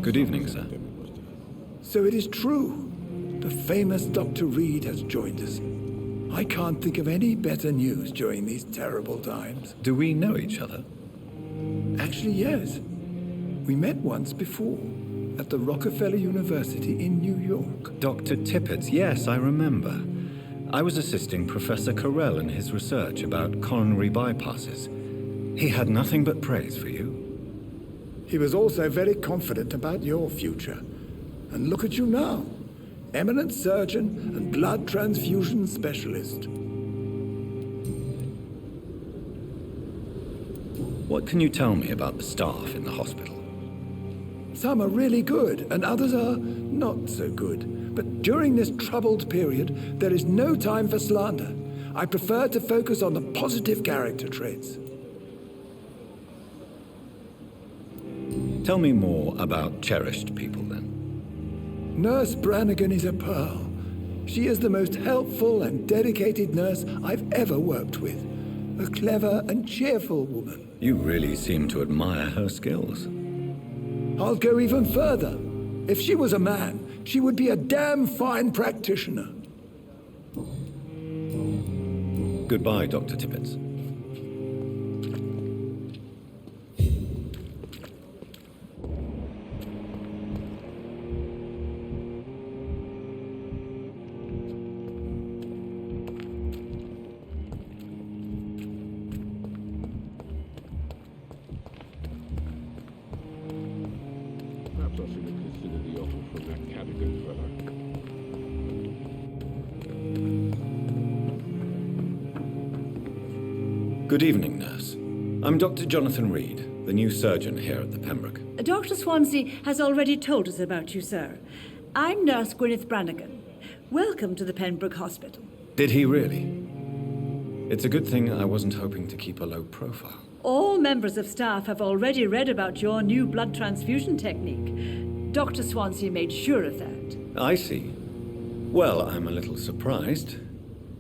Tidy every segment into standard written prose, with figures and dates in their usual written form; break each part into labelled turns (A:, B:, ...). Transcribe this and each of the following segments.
A: Good evening, sir.
B: So it is true. The famous Dr. Reed has joined us. I can't think of any better news during these terrible times.
A: Do we know each other?
B: Actually, yes. We met once before, at the Rockefeller University in New York.
A: Dr. Tippetts, yes, I remember. I was assisting Professor Carell in his research about coronary bypasses. He had nothing but praise for you.
B: He was also very confident about your future. And look at you now. Eminent surgeon and blood transfusion specialist.
A: What can you tell me about the staff in the hospital?
B: Some are really good, and others are not so good. But during this troubled period, there is no time for slander. I prefer to focus on the positive character traits.
A: Tell me more about cherished people, then.
B: Nurse Branagan is a pearl. She is the most helpful and dedicated nurse I've ever worked with. A clever and cheerful woman.
A: You really seem to admire her skills.
B: I'll go even further. If she was a man, she would be a damn fine practitioner.
A: Goodbye, Dr. Tippetts.
C: Perhaps I should have considered the offer from that Cadogan fellow.
A: Good evening, nurse. I'm Dr. Jonathan Reed, the new surgeon here at the Pembroke.
D: Dr. Swansea has already told us about you, sir. I'm Nurse Gwyneth Branagan. Welcome to the Pembroke Hospital.
A: Did he really? It's a good thing I wasn't hoping to keep a low profile.
D: All members of staff have already read about your new blood transfusion technique. Dr. Swansea made sure of that.
A: I see. Well, I'm a little surprised,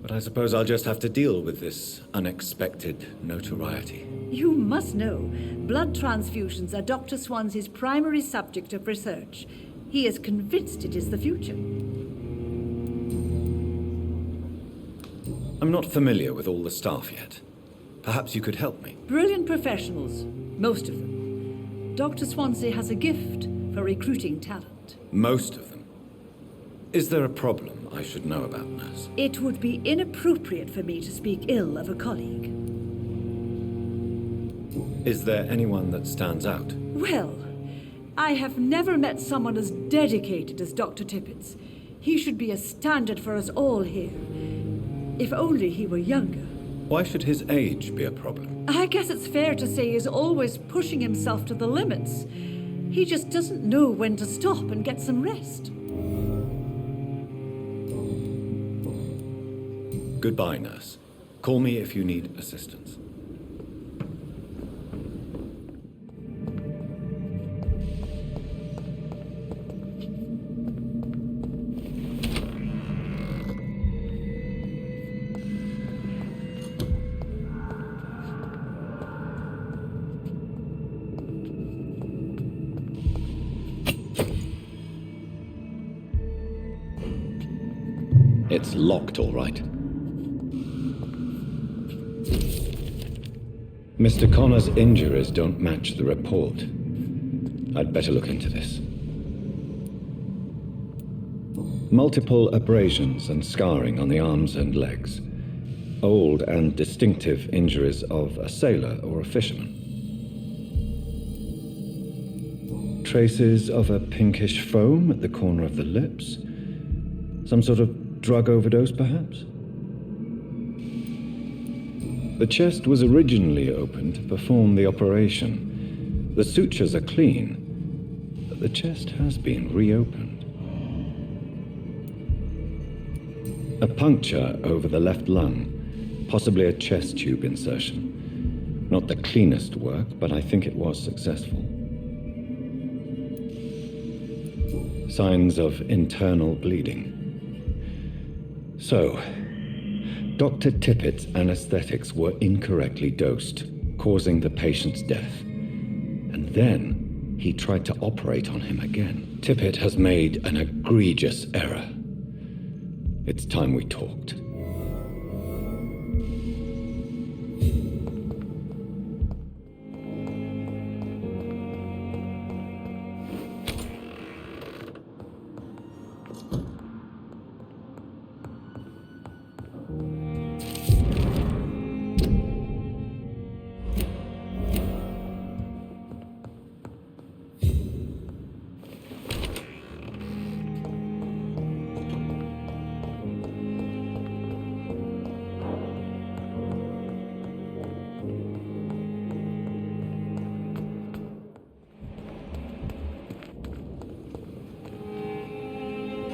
A: but I suppose I'll just have to deal with this unexpected notoriety.
D: You must know, blood transfusions are Dr. Swansea's primary subject of research. He is convinced it is the future.
A: I'm not familiar with all the staff yet. Perhaps you could help me.
D: Brilliant professionals, most of them. Dr. Swansea has a gift for recruiting talent.
A: Most of them. Is there a problem I should know about, nurse?
D: It would be inappropriate for me to speak ill of a colleague.
A: Is there anyone that stands out?
D: Well, I have never met someone as dedicated as Dr. Tippetts. He should be a standard for us all here. If only he were younger.
A: Why should his age be a problem?
D: I guess it's fair to say he's always pushing himself to the limits. He just doesn't know when to stop and get some rest.
A: Goodbye, nurse. Call me if you need assistance. It's locked, all right. Mr. Connor's injuries don't match the report. I'd better look into this. Multiple abrasions and scarring on the arms and legs. Old and distinctive injuries of a sailor or a fisherman. Traces of a pinkish foam at the corner of the lips. Some sort of drug overdose, perhaps? The chest was originally opened to perform the operation. The sutures are clean, but the chest has been reopened. A puncture over the left lung, possibly a chest tube insertion. Not the cleanest work, but I think it was successful. Signs of internal bleeding. So, Dr. Tippetts' anesthetics were incorrectly dosed, causing the patient's death. And then he tried to operate on him again. Tippett has made an egregious error. It's time we talked.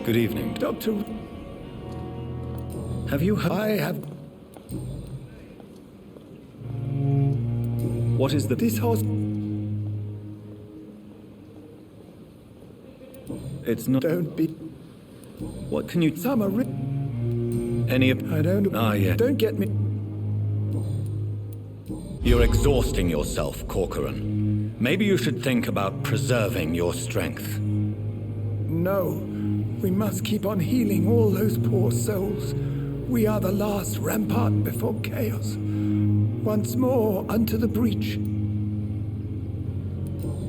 A: Good evening.
B: Doctor,
A: Have you heard?
B: I have
A: What is the...
B: this horse.
A: It's not...
B: Don't be.
A: What can you...
B: Some are.
A: Any of...
B: I don't.
A: Ah, yeah.
B: Don't get me.
A: You're exhausting yourself, Corcoran. Maybe you should think about preserving your strength.
B: No. We must keep on healing all those poor souls. We are the last rampart before chaos. Once more unto the breach.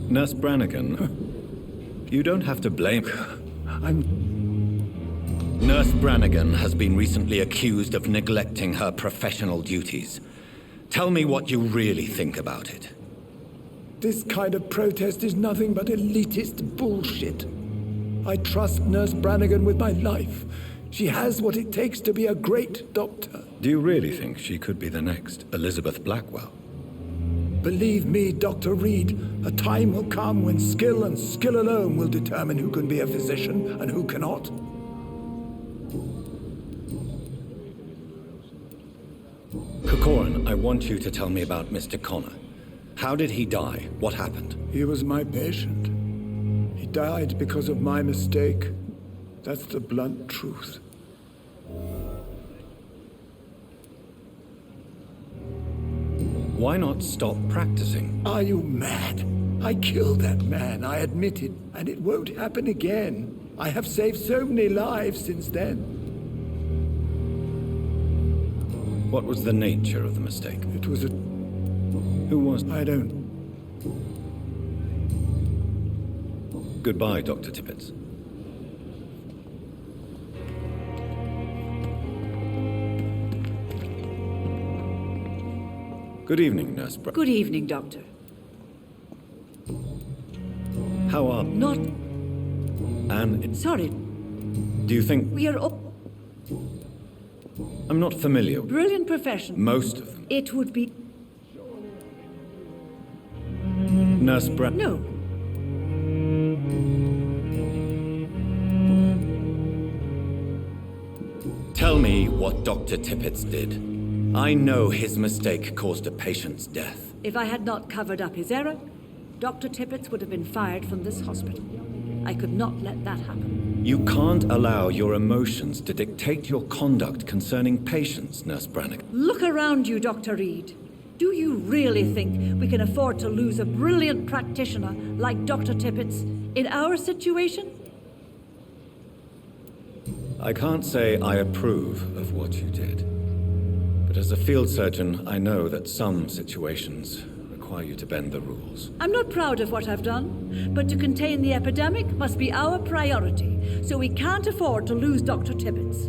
A: Nurse Branagan, you don't have to blame... Nurse Branagan has been recently accused of neglecting her professional duties. Tell me what you really think about it.
B: This kind of protest is nothing but elitist bullshit. I trust Nurse Branagan with my life. She has what it takes to be a great doctor.
A: Do you really think she could be the next Elizabeth Blackwell?
B: Believe me, Dr. Reed, a time will come when skill and skill alone will determine who can be a physician and who cannot.
A: Corcoran, I want you to tell me about Mr. Connor. How did he die? What happened?
B: He was my patient. He died because of my mistake. That's the blunt truth.
A: Why not stop practicing?
B: Are you mad? I killed that man, I admit it, and it won't happen again. I have saved so many lives since then.
A: What was the nature of the mistake?
B: It was a...
A: Who was...
B: I don't...
A: Goodbye, Dr. Tippets. Good evening, Nurse Brown.
D: Good evening, Doctor.
A: How are...
D: Not...
A: Anne,
D: Sorry,
A: do you think...
D: we are up...
A: I'm not familiar.
D: Brilliant profession.
A: Most of them.
D: It would be...
A: Nurse Brown...
D: No.
A: Tell me what Dr. Tippets did. I know his mistake caused a patient's death.
D: If I had not covered up his error, Dr. Tippets would have been fired from this hospital. I could not let that happen.
A: You can't allow your emotions to dictate your conduct concerning patients, Nurse Branagan.
D: Look around you, Dr. Reed. Do you really think we can afford to lose a brilliant practitioner like Dr. Tippets in our situation?
A: I can't say I approve of what you did. But as a field surgeon, I know that some situations require you to bend the rules.
D: I'm not proud of what I've done, but to contain the epidemic must be our priority, so we can't afford to lose Dr. Tippets.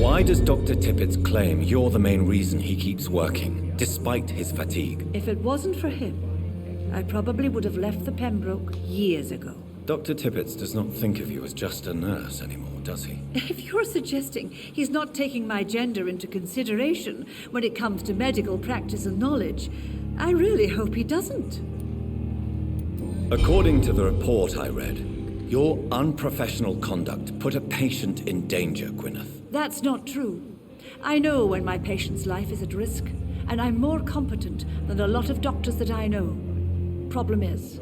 A: Why does Dr. Tippets claim you're the main reason he keeps working, despite his fatigue?
D: If it wasn't for him, I probably would have left the Pembroke years ago.
A: Dr. Tippets does not think of you as just a nurse anymore, does he?
D: If you're suggesting he's not taking my gender into consideration when it comes to medical practice and knowledge, I really hope he doesn't.
A: According to the report I read, your unprofessional conduct put a patient in danger, Gwyneth.
D: That's not true. I know when my patient's life is at risk, and I'm more competent than a lot of doctors that I know. Problem is,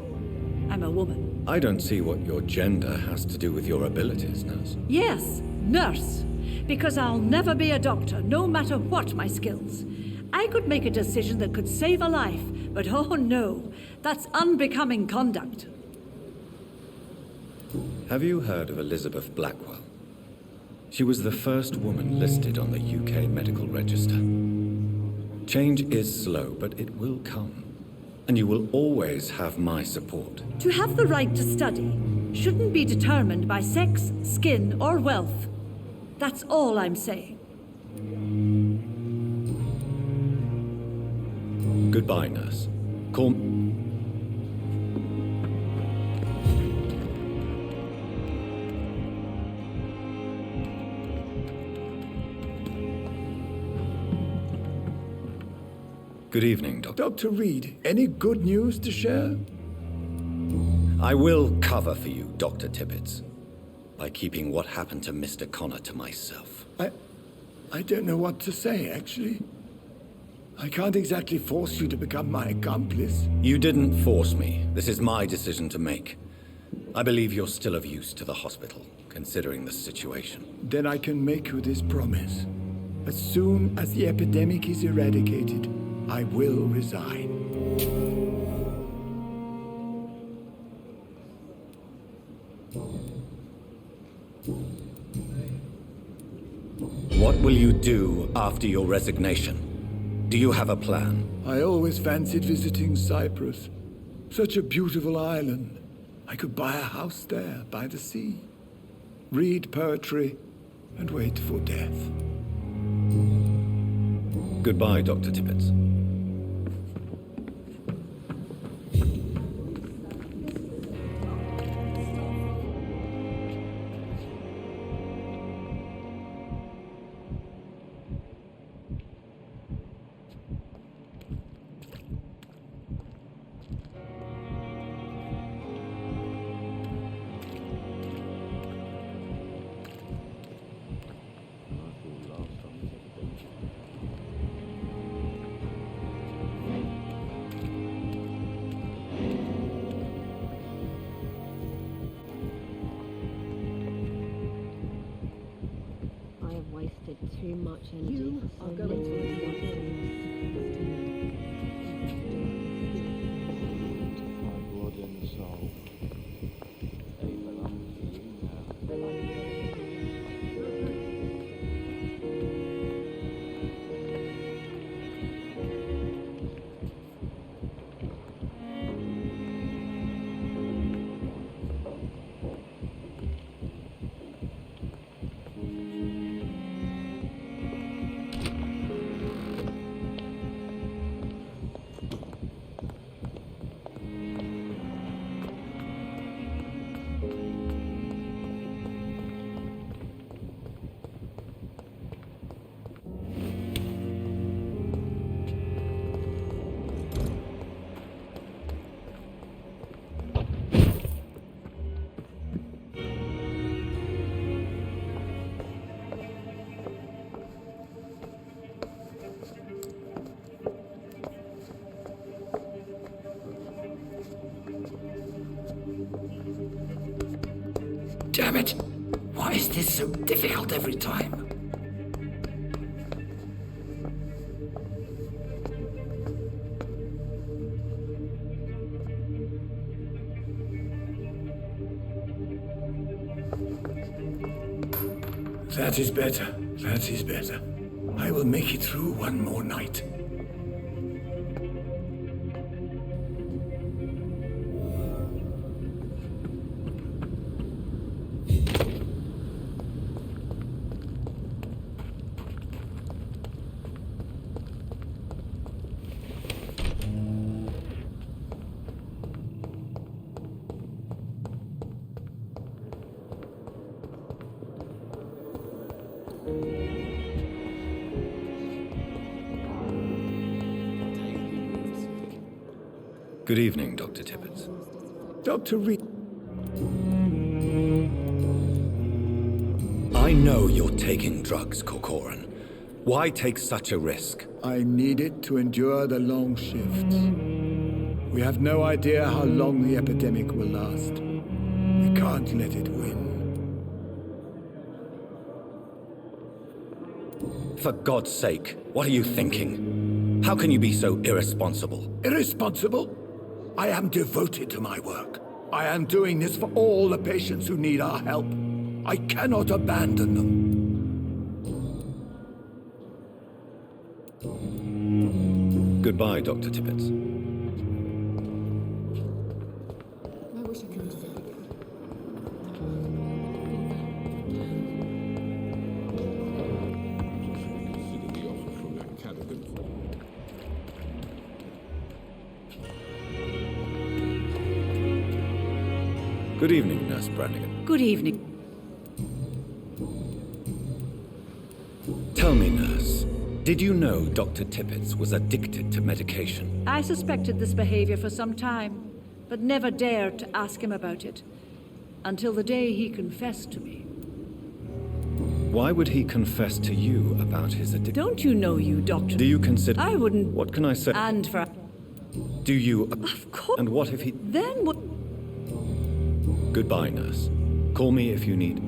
D: I'm a woman.
A: I don't see what your gender has to do with your abilities, nurse.
D: Yes, nurse. Because I'll never be a doctor, no matter what my skills. I could make a decision that could save a life, but oh no, that's unbecoming conduct.
A: Have you heard of Elizabeth Blackwell? She was the first woman listed on the UK Medical Register. Change is slow, but it will come. And you will always have my support.
D: To have the right to study shouldn't be determined by sex, skin, or wealth. That's all I'm saying.
A: Goodbye, nurse. Call... Good evening, Doctor.
B: Dr. Reed, any good news to share?
A: I will cover for you, Dr. Tippetts, by keeping what happened to Mr. Connor to myself.
B: I don't know what to say, actually. I can't exactly force you to become my accomplice.
A: You didn't force me. This is my decision to make. I believe you're still of use to the hospital, considering the situation.
B: Then I can make you this promise. As soon as the epidemic is eradicated, I will resign.
A: What will you do after your resignation? Do you have a plan?
B: I always fancied visiting Cyprus. Such a beautiful island. I could buy a house there by the sea, read poetry, and wait for death.
A: Goodbye, Dr. Tippetts.
E: Too much energy. You are going
C: My blood and soul. They belong to you now.
B: Damn it! Why is this so difficult every time? That is better. That is better. I will make it through one more night.
A: Good evening, Dr. Tippetts.
B: Dr. Reed.
A: I know you're taking drugs, Corcoran. Why take such a risk?
B: I need it to endure the long shifts. We have no idea how long the epidemic will last. We can't let it win.
A: For God's sake, what are you thinking? How can you be so irresponsible?
B: Irresponsible? I am devoted to my work. I am doing this for all the patients who need our help. I cannot abandon them.
A: Goodbye, Dr. Tippetts.
C: I wish I could have said it. Consider the offer from that cadaver.
A: Good evening, Nurse Branagan.
D: Good evening.
A: Tell me, Nurse, did you know Dr. Tippetts was addicted to medication?
D: I suspected this behavior for some time, but never dared to ask him about it. Until the day he confessed to me.
A: Why would he confess to you about his addiction?
D: Don't you know you, Doctor?
A: Do you consider...
D: I wouldn't...
A: What can I say?
D: And for...
A: Do you...
D: Of course...
A: And what if he...
D: Then what...
A: Goodbye, Nurse. Call me if you need...